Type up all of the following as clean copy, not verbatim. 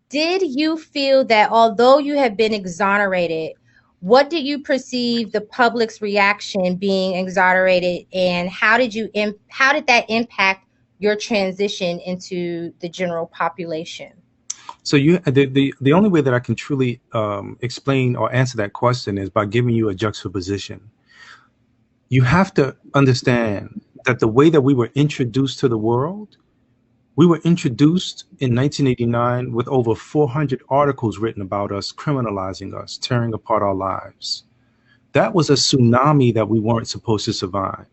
Did you feel that although you have been exonerated, what did you perceive the public's reaction being exonerated, and how did that impact your transition into the general population? So the only way that I can truly explain or answer that question is by giving you a juxtaposition. You have to understand that the way that we were introduced to the world, we were introduced in 1989 with over 400 articles written about us, criminalizing us, tearing apart our lives. That was a tsunami that we weren't supposed to survive.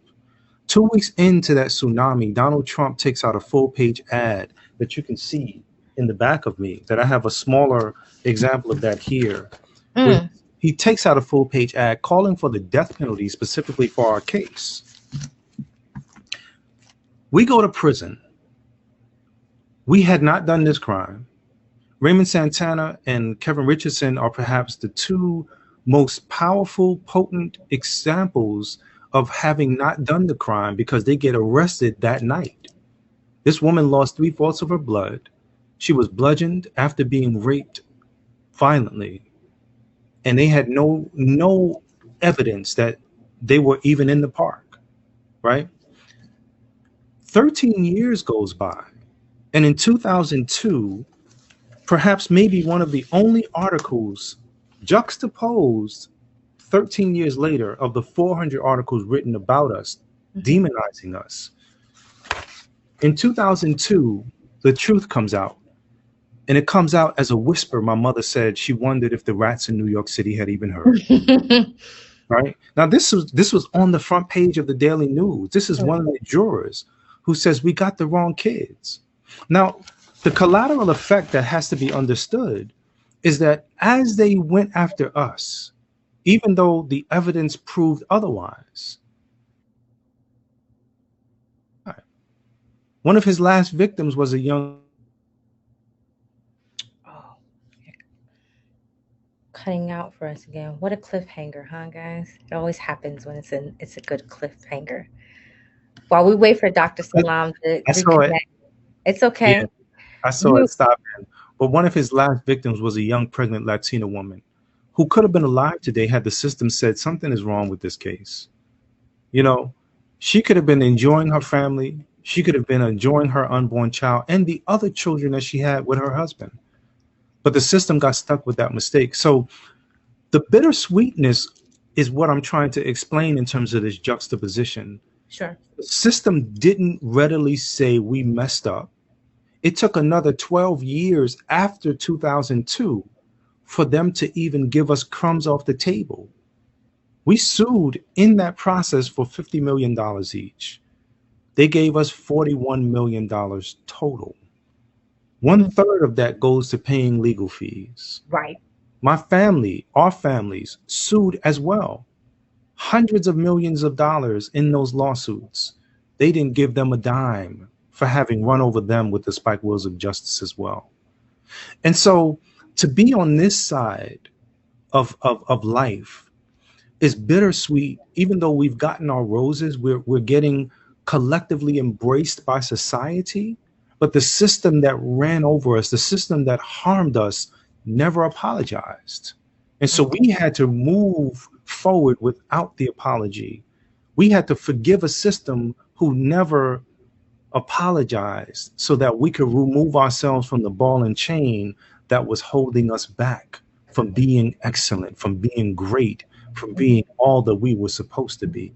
2 weeks into that tsunami, Donald Trump takes out a full-page ad that you can see in the back of me, that I have a smaller example of that here, where Mm. he takes out a full-page ad calling for the death penalty specifically for our case. We go to prison. We had not done this crime. Raymond Santana and Kevin Richardson are perhaps the two most powerful, potent examples of having not done the crime because they get arrested that night. This woman lost 3/4 of her blood. She was bludgeoned after being raped violently, and they had no evidence that they were even in the park, right? 13 years goes by, and in 2002, perhaps maybe one of the only articles juxtaposed 13 years later of the 400 articles written about us, demonizing us. In 2002, the truth comes out, and it comes out as a whisper. My mother said she wondered if the rats in New York City had even heard. Right now, this was on the front page of the Daily News. This is one of the jurors who says we got the wrong kids. Now, the collateral effect that has to be understood is that as they went after us, even though the evidence proved otherwise, one of his last victims was a young. Oh, you're cutting out for us again. What a cliffhanger, huh, guys? It always happens when it's a good cliffhanger. While we wait for Dr. Salaam to I saw it. reconnect, it's Yeah, okay. I saw You it stop him. But one of his last victims was a young pregnant Latina woman who could have been alive today had the system said something is wrong with this case. You know, she could have been enjoying her family. She could have been enjoying her unborn child and the other children that she had with her husband. But the system got stuck with that mistake. So the bittersweetness is what I'm trying to explain in terms of this juxtaposition. sure. The system didn't readily say we messed up. It took another 12 years after 2002 for them to even give us crumbs off the table. We sued in that process for $50 million each. They gave us $41 million total. One Mm. third of that goes to paying legal fees. Right. My family, our families, sued as well. Hundreds of millions of dollars in those lawsuits. They didn't give them a dime for having run over them with the spike wheels of justice as well. And so to be on this side of life is bittersweet. Even though we've gotten our roses, we're getting collectively embraced by society, but the system that ran over us, the system that harmed us, never apologized. And so we had to move forward without the apology. We had to forgive a system who never apologized so that we could remove ourselves from the ball and chain that was holding us back from being excellent, from being great, from being all that we were supposed to be.